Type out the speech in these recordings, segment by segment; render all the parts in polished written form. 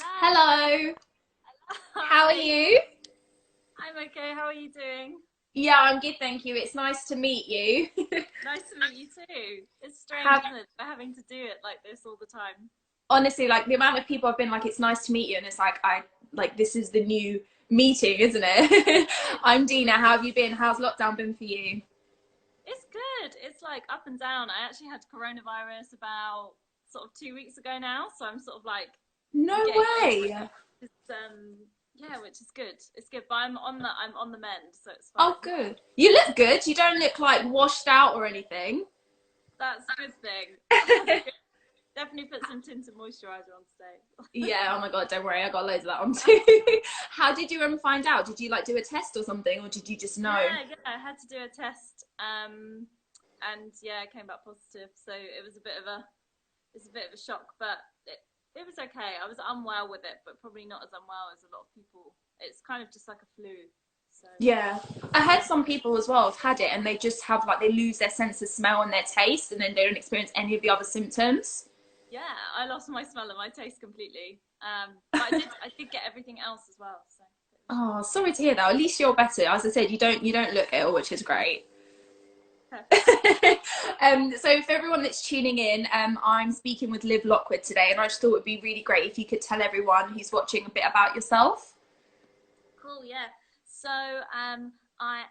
Hello. Hello, how are Hi. you? I'm okay. How are you doing? Yeah, I'm good, thank you. It's nice to meet you. Nice to meet you too. It's strange, Have isn't it? We're having to do it like this all the time. honestly, like the amount of people have been like, it's nice to meet you, and it's like I like this is the new meeting, isn't it? It I'm Dina. is. How have you been? How's lockdown been for you? It's good. It's like up and down. I actually had coronavirus about sort of 2 weeks ago now, so I'm sort of like No getting over it. way. It's, yeah, which is good. It's good, but I'm on the mend, so it's Oh, fine. good. You look good. You don't look like washed out or anything. That's a good thing. That's good. Definitely put some tinted moisturizer on today. Yeah. Oh my god. Don't worry. I got loads of that on too. How did you find out? Did you like do a test or something, or did you just know? Yeah, I had to do a test, and yeah, it came back positive. So it's a bit of a shock, but it was okay. I was unwell with it, but probably not as unwell as a lot of people. It's kind of just like a flu. So Yeah. I heard yeah, some people as well have had it and they just have like they lose their sense of smell and their taste and then they don't experience any of the other symptoms. yeah, I lost my smell and my taste completely. But I did get everything else as well. So it was Oh, sorry to hear that. At least you're better. As I said, you don't look ill, which is great. perfect. So for everyone that's tuning in, I'm speaking with Liv Lockwood today, and I just thought it would be really great if you could tell everyone who's watching a bit about yourself. Cool, yeah. So I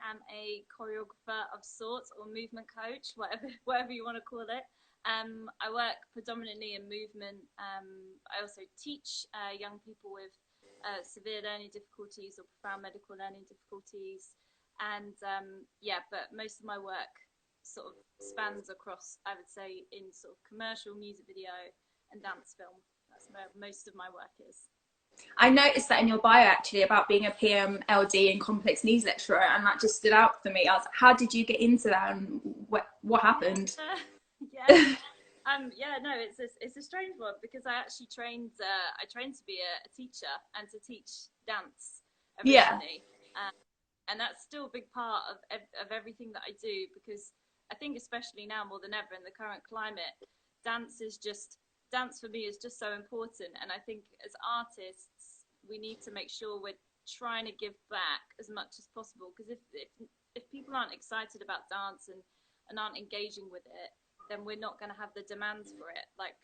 am a choreographer of sorts or movement coach, whatever you want to call it. I work predominantly in movement. I also teach young people with severe learning difficulties or profound medical learning difficulties. And yeah, but most of my work sort of spans across, I would say, in sort of commercial music video and dance film. That's where most of my work is. I noticed that in your bio actually about being a PMLD and complex needs lecturer, and that just stood out for me. I was like, how did you get into that, and what Yeah, happened? yeah. Yeah, no, it's a strange one because I actually trained. I trained to be a teacher and to teach dance Yeah, originally, um, and that's still a big part of everything that I do because I think especially now more than ever in the current climate, dance is just dance for me is just so important. And I think as artists, we need to make sure we're trying to give back as much as possible because if people aren't excited about dance and aren't engaging with it, then we're not going to have the demands for it like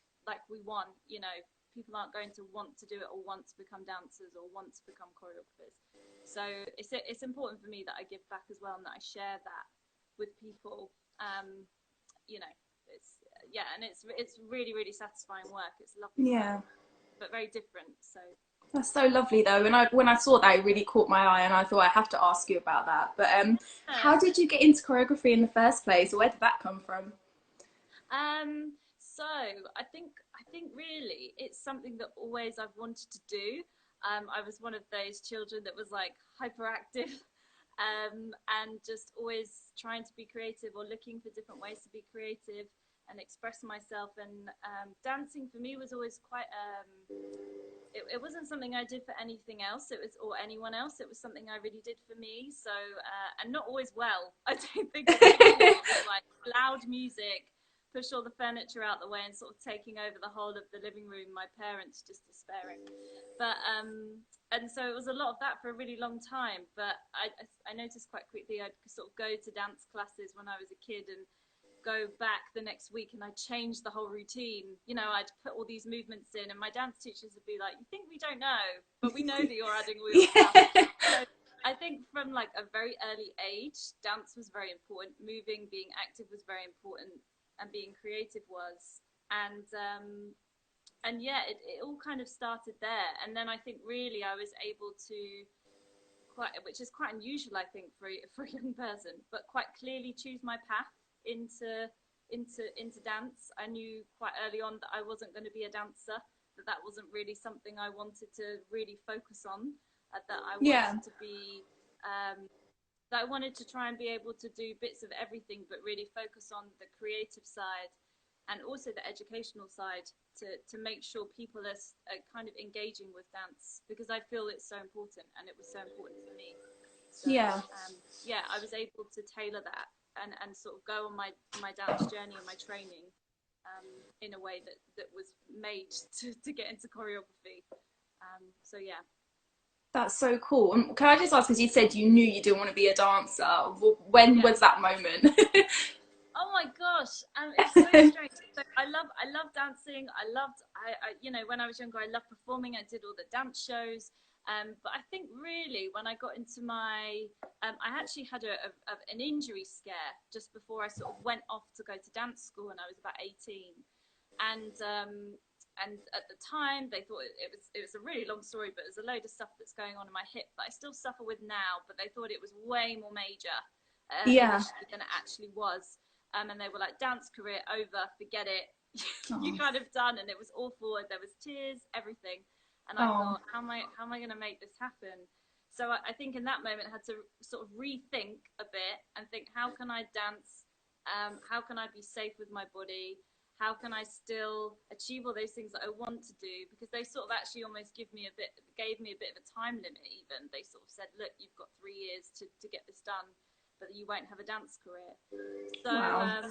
we want. You know, people aren't going to want to do it or want to become dancers or want to become choreographers. So it's important for me that I give back as well and that I share that with people. You know, it's yeah, and it's really satisfying work. It's lovely work, yeah. but very different. So That's so lovely though. And when I saw that, it really caught my eye, and I thought I have to ask you about that. But yeah. how did you get into choreography in the first place? Where did that come from? So I think really it's something that always I've wanted to do. I was one of those children that was like hyperactive, and just always trying to be creative or looking for different ways to be creative and express myself. And dancing for me was always quite. It wasn't something I did for anything else. It was or anyone else. It was something I really did for me. So and not always well. I don't think at the beginning it was like loud music, push all the furniture out the way, and sort of taking over the whole of the living room. My parents just despairing. But and so it was a lot of that for a really long time. But I noticed quite quickly I'd sort of go to dance classes when I was a kid and go back the next week and I'd change the whole routine. You know, I'd put all these movements in and my dance teachers would be like, you think we don't know, but we know that you're adding all your stuff. Yeah. So I think from like a very early age, dance was very important. Moving, being active was very important, and being creative was. And yeah, it all kind of started there. And then I think really I was able to quite, which is quite unusual, I think, for a young person, but quite clearly choose my path into into dance. I knew quite early on that I wasn't going to be a dancer, that wasn't really something I wanted to really focus on, that I Yeah. wanted to be. That I wanted to try and be able to do bits of everything, but really focus on the creative side and also the educational side to make sure people are kind of engaging with dance because I feel it's so important and it was so important for me. So Yeah. yeah, I was able to tailor that and sort of go on my dance journey and my training in a way that was made to get into choreography. So yeah. That's so cool. And can I just ask, because you said you knew you didn't want to be a dancer, when Yeah. was that moment? Oh my gosh, it's so strange. So I love dancing. You know, when I was younger, I loved performing. I did all the dance shows. But I think really when I got into my, I actually had an injury scare just before I sort of went off to go to dance school when I was about 18. And at the time they thought it was a really long story, but there's a load of stuff that's going on in my hip that I still suffer with now, but they thought it was way more major Yeah. initially than it actually was. And they were like, dance career over, forget it. You Oh. kind of done. And it was awful. There was tears, everything. And I Oh. thought, how am I going to make this happen? So I think in that moment I had to sort of rethink a bit and think, how can I dance? How can I be safe with my body? How can I still achieve all those things that I want to do? Because they sort of actually almost gave me a bit of a time limit. Even they sort of said, look, you've got 3 years to get this done, but you won't have a dance career. So, Wow.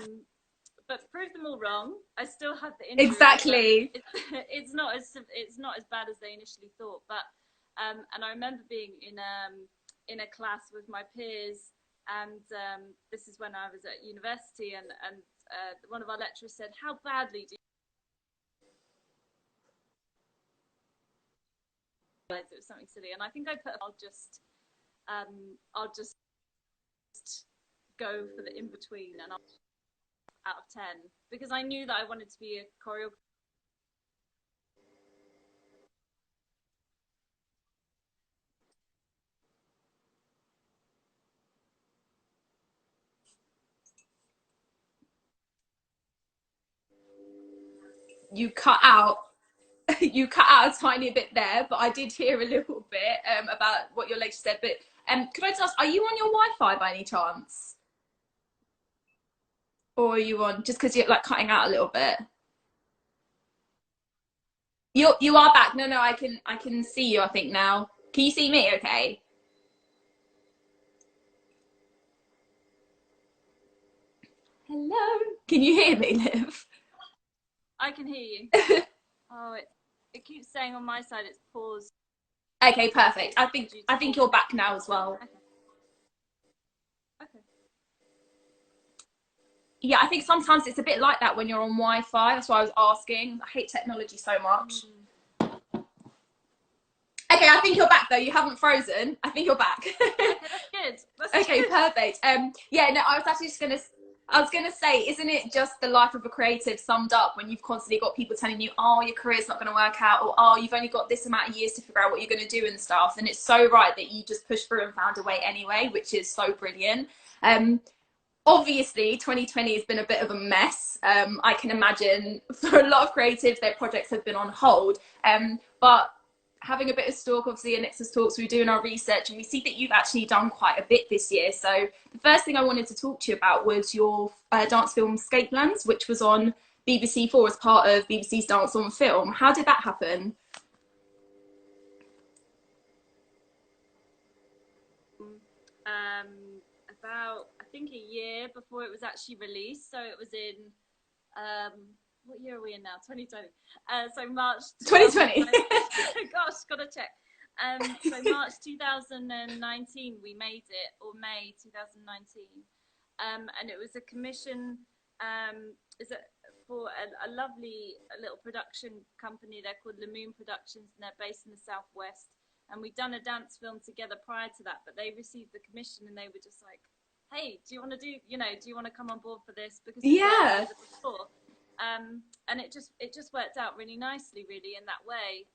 but prove them all wrong. I still had the injury, but Exactly. it's not as bad as they initially thought. But and I remember being in a class with my peers, and this is when I was at university, and one of our lecturers said, "How badly do you?" Realize it was something silly, and I think I put, I'll just go for the in between, and I'll out of 10 because I knew that I wanted to be a choreographer. You cut out. You cut out a tiny bit there, but I did hear a little bit about what your lecturer said. But could I just ask, are you on your Wi-Fi by any chance, or are you on just because you're like cutting out a little bit? You are back. No, no, I can see you. I think now. Can you see me? Okay. Hello. Can you hear me, Liv? I can hear you. Oh, it keeps saying on my side it's paused Okay, perfect. I think due to I think poor you're back connection. now as well. Okay. Okay. Yeah, I think sometimes it's a bit like that when you're on Wi-Fi. That's why I was asking. I hate technology so much. Mm. Okay, I think you're back though. You haven't frozen. I think you're back. Okay, that's good. That's Okay, good. perfect. Yeah, no, I was actually just gonna. I was gonna say, isn't it just the life of a creative summed up when you've constantly got people telling you, oh, your career's not going to work out, or oh, you've only got this amount of years to figure out what you're going to do and stuff. And it's so right that you just pushed through and found a way anyway, which is so brilliant. Um, Obviously 2020 has been a bit of a mess. I can imagine for a lot of creatives their projects have been on hold, but having a bit of stalk, obviously in NEXUS Talks we're doing our research and we see that you've actually done quite a bit this year. So the first thing I wanted to talk to you about was your dance film Scapelands, which was on BBC4 as part of BBC's Dance on Film. How did that happen? About I think a year before it was actually released. So it was in what year are we in now? 2020. So March 2020. 2020. Gosh, gotta check. So March 2019 we made it, or May 2019, and it was a commission. Is it for a lovely little production company? They're called Lamoon Productions, and they're based in the southwest. And we'd done a dance film together prior to that, but they received the commission and they were just like, hey, do you want to do, do you want to come on board for this, because we've worked Yeah. together before. And it just worked out really nicely, really, in that way.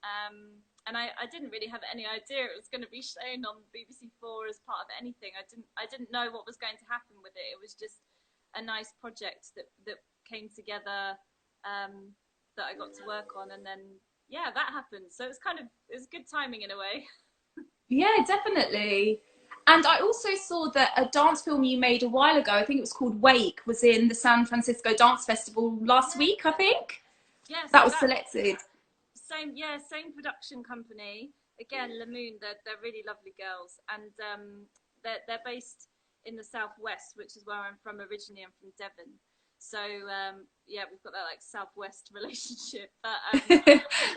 And I didn't really have any idea it was going to be shown on BBC4 as part of anything. I didn't know what was going to happen with it. It was just a nice project that came together, that I got to work on, and then yeah, that happened. So it was good timing in a way. Yeah, definitely. And I also saw that a dance film you made a while ago, I think it was called Wake, was in the San Francisco Dance Festival last Yeah, week, I think. yeah. That So was that selected. same production company again, Lamoon. They're really lovely girls, and they're based in the southwest, which is where I'm from originally. I'm from Devon, So yeah, we've got that like Southwest relationship. But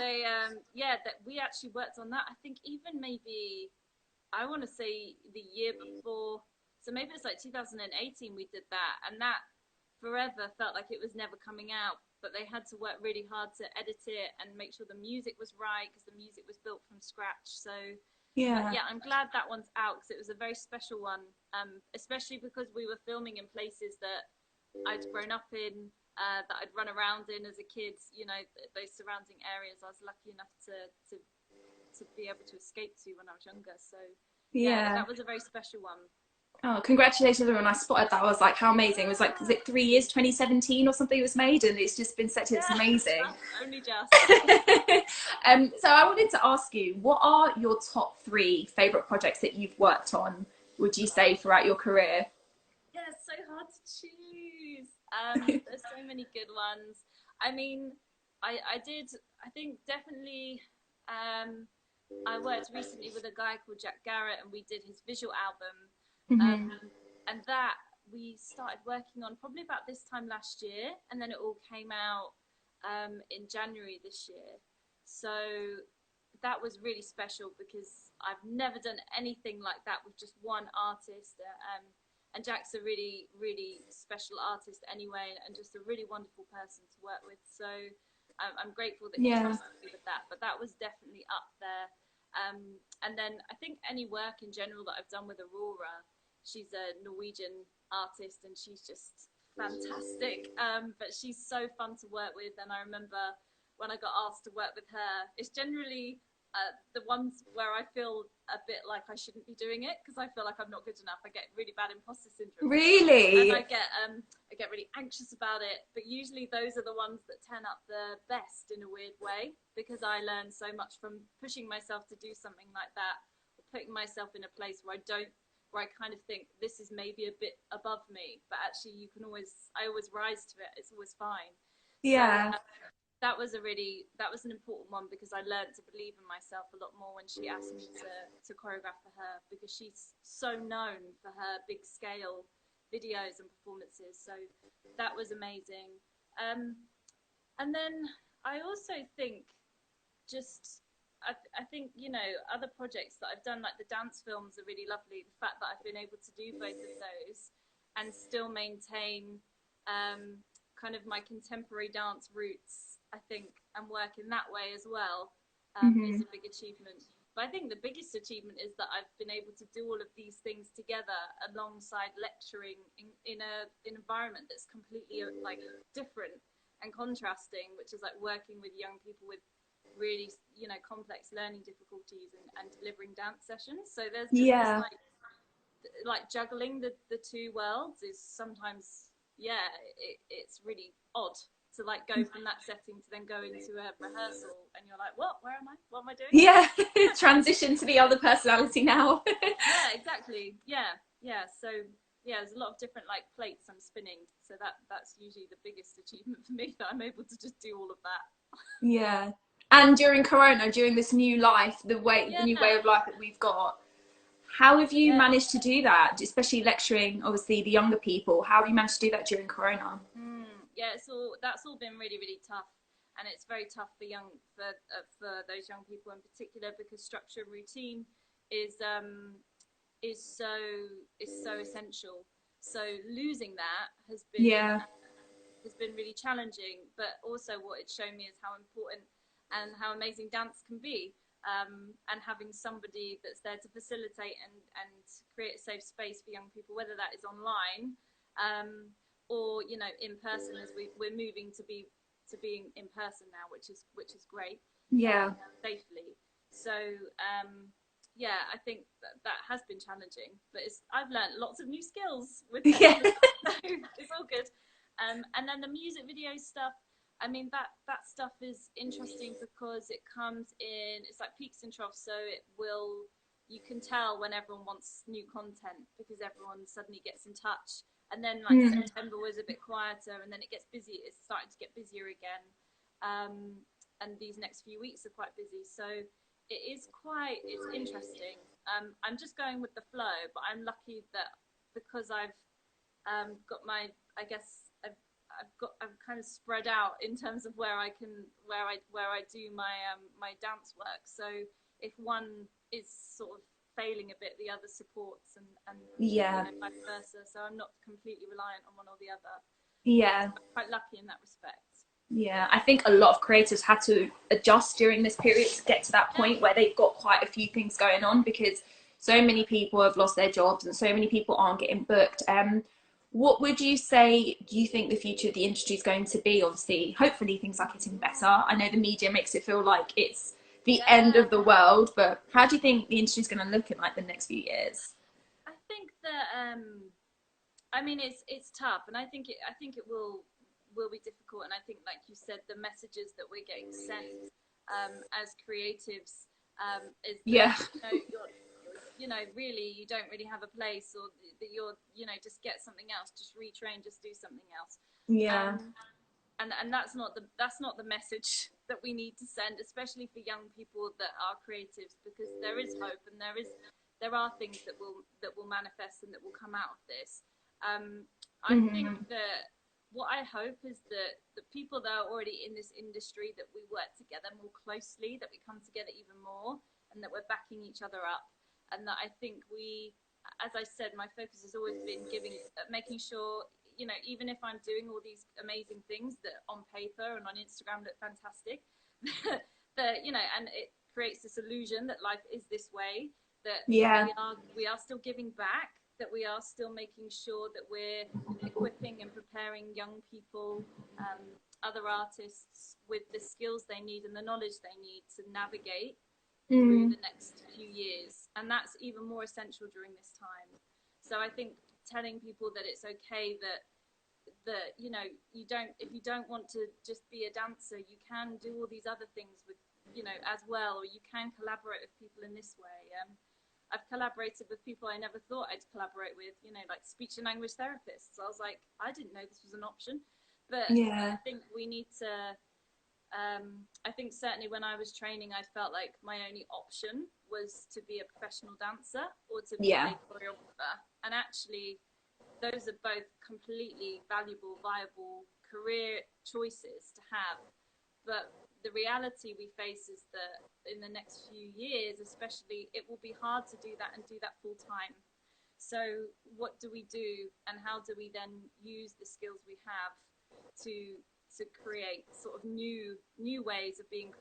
they yeah, that we actually worked on that. I think even maybe I want to say the year before. So maybe it's like 2018 we did that, and that forever felt like it was never coming out. But they had to work really hard to edit it and make sure the music was right because the music was built from scratch. So but Yeah. yeah, I'm glad that one's out because it was a very special one, especially because we were filming in places that I'd grown up in, that I'd run around in as a kid. You know, those surrounding areas I was lucky enough to be able to escape to when I was younger. So yeah, Yeah. that was a very special one. Oh, congratulations when I spotted that. I was like, how amazing. It was like, was it 3 years, 2017 or something it was made, and it's just been such, it's Yeah, amazing. only just. So I wanted to ask you, what are your top 3 favourite projects that you've worked on, would you say, throughout your career? Yeah, it's so hard to choose. There's so many good ones. I mean, I did. I think definitely. I worked recently with a guy called Garret, and we did his visual album. Mm-hmm. And that we started working on probably about this time last year, and then it all came out in January this year. So that was really special because I've never done anything like that with just one artist. And Jack's a really, really special artist anyway, and just a really wonderful person to work with. So I'm grateful that he Yeah. trusted me with that. But that was definitely up there. And then I think any work in general that I've done with Aurora, she's a Norwegian artist and she's just fantastic. But she's so fun to work with. And I remember when I got asked to work with her, it's generally the ones where I feel a bit like I shouldn't be doing it because I feel like I'm not good enough. I get really bad imposter syndrome. And Really? I get really anxious about it. But usually those are the ones that turn up the best in a weird way because I learn so much from pushing myself to do something like that, or putting myself in a place where I kind of think this is maybe a bit above me, but actually I always rise to it. It's always fine. So Yeah. that was an important one because I learned to believe in myself a lot more when she asked me to choreograph for her because she's so known for her big scale videos and performances. So that was amazing. And then I also think just I think other projects that I've done like the dance films are really lovely. The fact that I've been able to do both of those and still maintain kind of my contemporary dance roots, I think, and work in that way as well, is Mm-hmm. a big achievement. But I think the biggest achievement is that I've been able to do all of these things together alongside lecturing in an environment that's completely like different and contrasting, which is like working with young people with really complex learning difficulties and delivering dance sessions. So there's just this Yeah. like juggling the two worlds is sometimes it's really odd to like go from that setting to then go into a rehearsal and you're like, where am I, what am I doing? Yeah. Transition to the other personality now. Yeah, exactly. Yeah, so yeah, there's a lot of different like plates I'm spinning, so that's usually the biggest achievement for me, that I'm able to just do all of that. Yeah. And during Corona, during this new life, the Yeah, new way of life that we've got, how have you yeah. managed to do that? Especially lecturing, obviously, the younger people. How have you managed to do that during Corona? Yeah, that's all been really, really tough, and it's very tough for those young people in particular because structure and routine is um is so essential. So losing that Yeah. has been really challenging, but also what it's shown me is how important and how amazing dance can be. And having somebody that's there to facilitate and create a safe space for young people, whether that is online or in person, as we're moving to being in person now, which is great, Yeah. safely. So yeah, I think that has been challenging, but I've learned lots of new skills with it. Yeah. So it's all good. And then the music video stuff, I mean, that stuff is interesting because it comes in, it's like peaks and troughs. So you can tell when everyone wants new content because everyone suddenly gets in touch. And then like September was a bit quieter, and then it gets busy. It's starting to get busier again. And these next few weeks are quite busy. So it's interesting. I'm just going with the flow, but I'm lucky that because I've got my, I guess I'm kind of spread out in terms of where I do my dance work. So if one is sort of failing a bit, the other supports, and Yeah. vice versa. So I'm not completely reliant on one or the other. Yeah. I'm quite lucky in that respect. Yeah, I think a lot of creatives had to adjust during this period to get to that point where they've got quite a few things going on, because so many people have lost their jobs and so many people aren't getting booked. What would you say, do you think the future of the industry is going to be? Obviously, hopefully things are getting better. I know the media makes it feel like it's the end of the world, but how do you think the industry is going to look in like the next few years? I think that I mean, it's tough, and I think it will be difficult. And I think, like you said, the messages that we're getting sent as creatives is that, Yeah. really you don't really have a place, or that you're, just get something else, just retrain, just do something else. Yeah. And that's not the message that we need to send, especially for young people that are creatives, because there is hope, and there are things that will manifest and that will come out of this. I think that what I hope is that the people that are already in this industry, that we work together more closely, that we come together even more, and that we're backing each other up. And that I think as I said, my focus has always been making sure, even if I'm doing all these amazing things that on paper and on Instagram look fantastic, that, and it creates this illusion that life is this way, that Yeah. we are still giving back, that we are still making sure that we're equipping and preparing young people, other artists, with the skills they need and the knowledge they need to navigate through the next few years. And that's even more essential during this time. So I think telling people that it's okay, that if you don't want to just be a dancer, you can do all these other things with, as well, or you can collaborate with people in this way. I've collaborated with people I never thought I'd collaborate with, like speech and language therapists. I was like, I didn't know this was an option. But I think we need to, I think certainly when I was training, I felt like my only option was to be a professional dancer or to be a choreographer. And actually, those are both completely valuable, viable career choices to have. But the reality we face is that in the next few years, especially, it will be hard to do that and do that full time. So what do we do, and how do we then use the skills we have to create sort of new ways of being,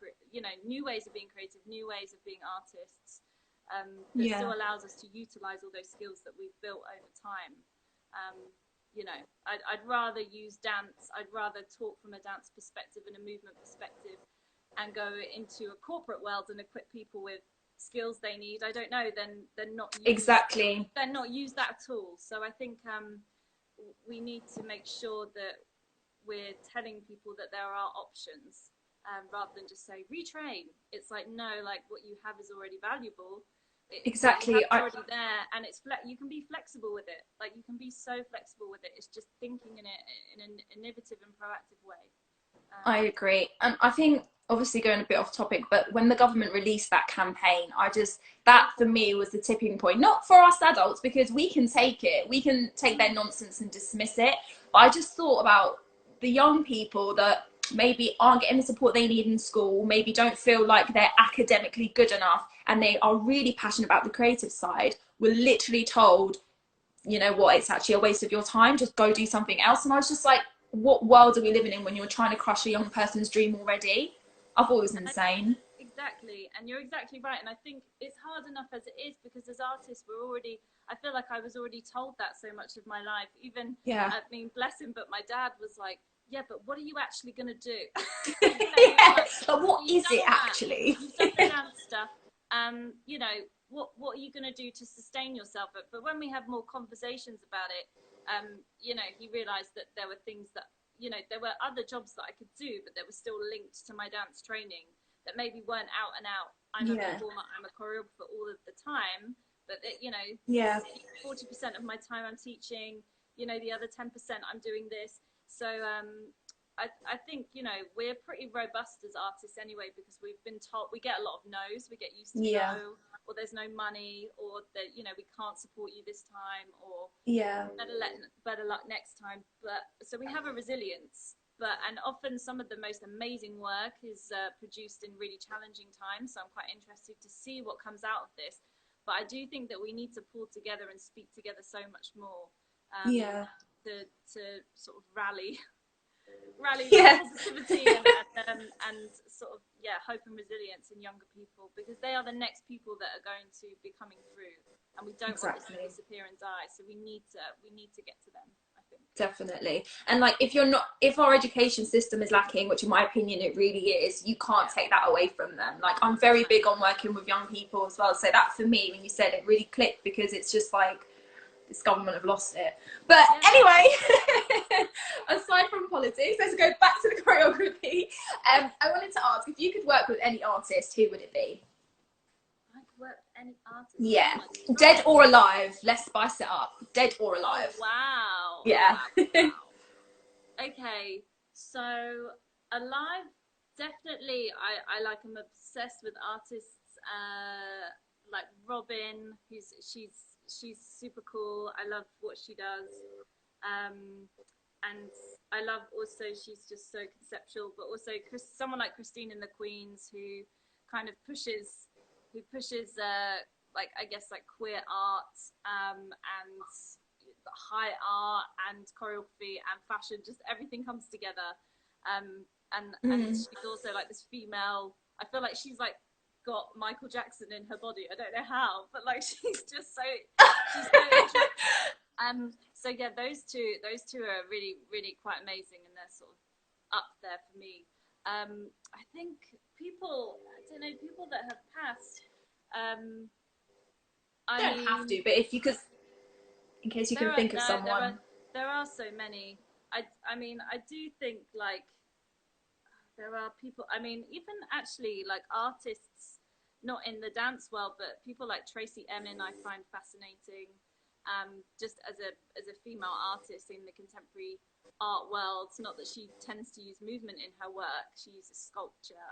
new ways of being creative, new ways of being artists, that still allows us to utilize all those skills that we've built over time. I'd rather use dance. I'd rather talk from a dance perspective and a movement perspective, and go into a corporate world and equip people with skills they need. I don't know, then not use then not use that at all. So I think we need to make sure that we're telling people that there are options, rather than just say retrain. It's like, no, like what you have is already valuable. It's already there, and you can be flexible with it. Like, you can be so flexible with it. It's just thinking in it in an innovative and proactive way. I agree. And I think, obviously going a bit off topic, but when the government released that campaign, that for me was the tipping point. Not for us adults, because we can take it. We can take their nonsense and dismiss it. But I just thought about the young people that maybe aren't getting the support they need in school, maybe don't feel like they're academically good enough, and they are really passionate about the creative side, were literally told, you know what, it's actually a waste of your time, just go do something else. And I was just like, what world are we living in when you're trying to crush a young person's dream already? I thought it was insane. Exactly, and you're exactly right. And I think it's hard enough as it is, because as artists, I feel like I was already told that so much of my life. Even, I mean, bless him, but my dad was like, yeah, but what are you actually going to do? But what is it actually? You've done the dance stuff. What are you going to do to sustain yourself? But when we have more conversations about it, he realized that there were things that, there were other jobs that I could do, but that were still linked to my dance training, that maybe weren't out and out, I'm a performer, I'm a choreographer all of the time, but 40% of my time I'm teaching, the other 10% I'm doing this. So I think, you know, we're pretty robust as artists anyway, because we've been told, we get a lot of no's, we get used to Yeah. no, or there's no money, or that, you know, we can't support you this time, or Yeah. better luck next time. But so we have a resilience, but and often some of the most amazing work is produced in really challenging times. So I'm quite interested to see what comes out of this. But I do think that we need to pull together and speak together so much more, Yeah. to sort of rally the Yeah. positivity and sort of, yeah, hope and resilience in younger people, because they are the next people that are going to be coming through, and we don't want this to disappear and die. So we need to get to them, I think. Definitely. And like, if our education system is lacking, which in my opinion it really is, you can't take that away from them. Like, I'm very big on working with young people as well. So that, for me, when you said it, really clicked, because it's just like, this government have lost it. But anyway, aside from politics, let's go back to the choreography. I wanted to ask, if you could work with any artist, who would it be? I could work with any artist. Yeah. Oh, dead or alive. Let's spice it up. Dead or alive. Oh, wow. Yeah. Oh, wow. Okay, so alive, definitely. I like, I'm obsessed with artists like Robin, she's super cool. I love what she does. And I love also, she's just so conceptual, but also someone like Christine in the Queens, who kind of pushes like, I guess, like queer art, and high art and choreography and fashion, just everything comes together. And she's also like this female, I feel like she's like got Michael Jackson in her body. I don't know how, but like she's so interesting. So yeah, those two are really, really quite amazing, and they're sort of up there for me. I think people, I don't know, people that have passed. I don't have to, but if you could, in case you can think of someone. There are so many. I mean, I do think like there are people, I mean, even actually like artists, not in the dance world, but people like Tracy Emin I find fascinating. Just as a female artist in the contemporary art world. It's not that she tends to use movement in her work. She uses sculpture,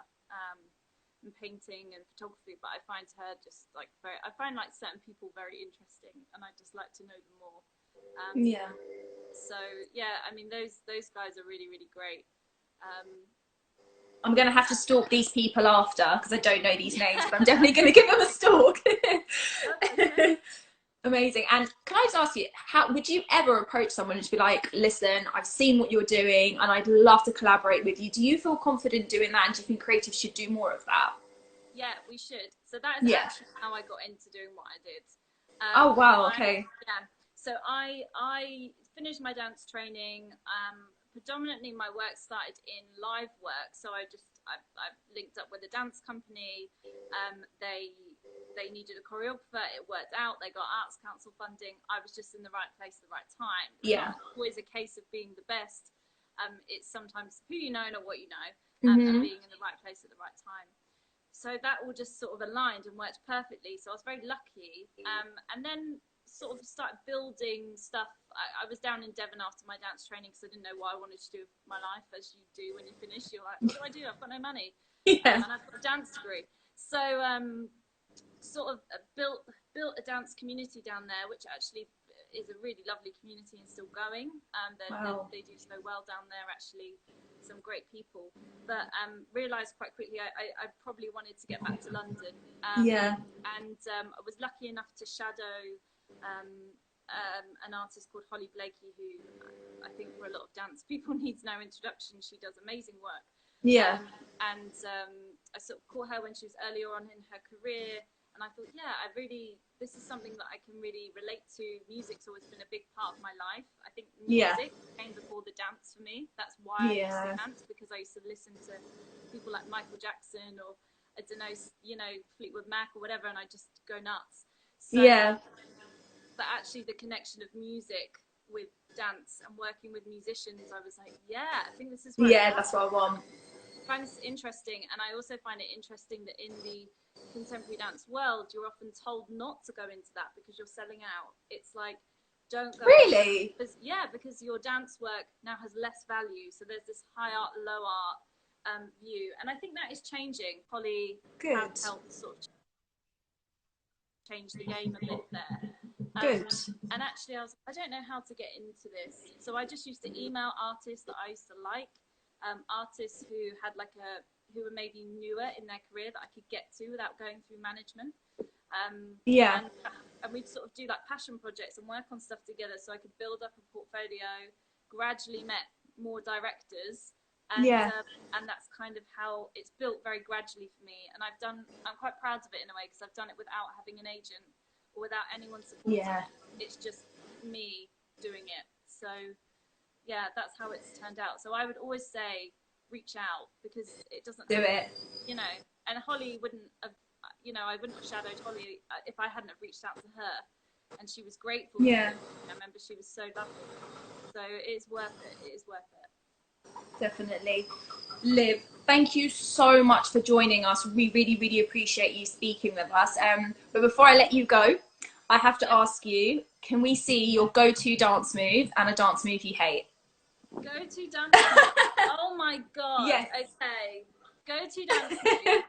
and painting and photography, but I find her just like I find like certain people very interesting, and I just like to know them more. Yeah. So yeah, I mean, those guys are really, really great. I'm going to have to stalk these people after, because I don't know these names, but I'm definitely going to give them a stalk. Okay. Amazing. And can I just ask you, how would you ever approach someone and just be like, listen, I've seen what you're doing and I'd love to collaborate with you? Do you feel confident doing that, and do you think creatives should do more of that? Yeah, we should. So that is actually how I got into doing what I did. Oh wow, okay. Yeah. So I finished my dance training. Predominantly my work started in live work. So I linked up with a dance company. They needed a choreographer. It worked out. They got Arts Council funding. I was just in the right place at the right time. It's not always a case of being the best. It's sometimes who you know, not what you know, and being in the right place at the right time. So that all just sort of aligned and worked perfectly. So I was very lucky. And then sort of started building stuff. I was down in Devon after my dance training because I didn't know what I wanted to do with my life, as you do when you finish. You're like, what do I do? I've got no money. And I've got a dance degree. So sort of built a dance community down there, which actually is a really lovely community and still going. They do so well down there, actually. Some great people, but realised quite quickly I probably wanted to get back to London. And I was lucky enough to shadow an artist called Holly Blakey, who I think for a lot of dance people needs no introduction. She does amazing work. And I sort of caught her when she was earlier on in her career, and I thought, yeah, this is something that I can really relate to. Music's always been a big part of my life. I think music came before the dance for me. That's why I used to dance, because I used to listen to people like Michael Jackson, or I don't know, Fleetwood Mac or whatever, and I just go nuts. So, but actually the connection of music with dance and working with musicians, I was like, yeah, I think this is what that's what I want. I find this interesting, and I also find it interesting that in the contemporary dance world, you're often told not to go into that because you're selling out. It's like, don't go. Really? Because your dance work now has less value. So there's this high art, low art view, and I think that is changing. Holly has helped sort of change the game a bit there. Good. And actually, I don't know how to get into this, so I just used to email artists that I used to like, artists who had who were maybe newer in their career that I could get to without going through management. And we'd sort of do like passion projects and work on stuff together, so I could build up a portfolio. Gradually met more directors, and that's kind of how it's built very gradually for me. And I'm quite proud of it in a way, because I've done it without having an agent or without anyone supporting it. It's just me doing it. So yeah, that's how it's turned out. So I would always say reach out, because it doesn't do it, you know. And Holly wouldn't have, you know, I wouldn't have shadowed Holly if I hadn't have reached out to her, and she was grateful. I remember she was so lovely. So it is worth it. It is worth it. Definitely. Liv, thank you so much for joining us. We really, really appreciate you speaking with us. But before I let you go, I have to ask you, can we see your go-to dance move and a dance move you hate? Go-to dance move? Oh my God. Yes. Okay. Go-to dance move.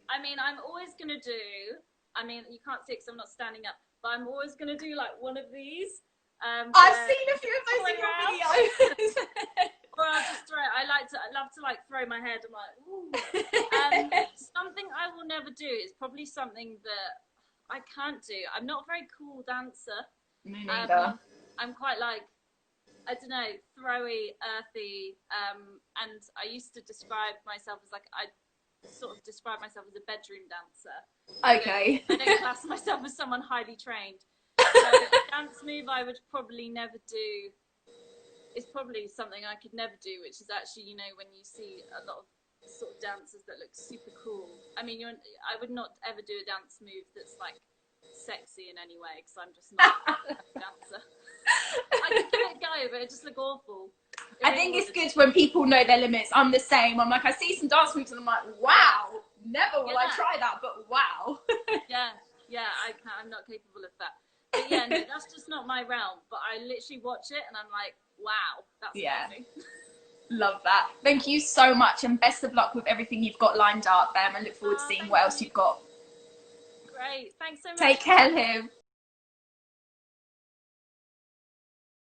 I mean, I'm always going to do, I mean, you can't see it because I'm not standing up, but I'm always going to do like one of these. I've seen a few of those in your videos. Or I'll just throw it. I love to like throw my head. I'm like, ooh. Something I will never do is probably something that I can't do. I'm not a very cool dancer. Me neither. I'm quite like, I don't know, throwy, earthy. And I used to describe myself as like, I sort of describe myself as a bedroom dancer. Okay. I don't class myself as someone highly trained. So a dance move I would probably never do is probably something I could never do, which is actually, you know, when you see a lot of sort of dancers that look super cool. I mean, I would not ever do a dance move that's like sexy in any way, because I'm just not a dancer. I could give it a go, but it just look awful. I think it's good when people know their limits. I'm the same. I'm like, I see some dance moves and I'm like, wow, never will I try that, but wow. I'm not capable of that. But yeah, no, that's just not my realm. But I literally watch it and I'm like, wow, that's amazing. Love that. Thank you so much, and best of luck with everything you've got lined up. I look forward to seeing what else you've got. Great. Thanks so much. Take care, Liv.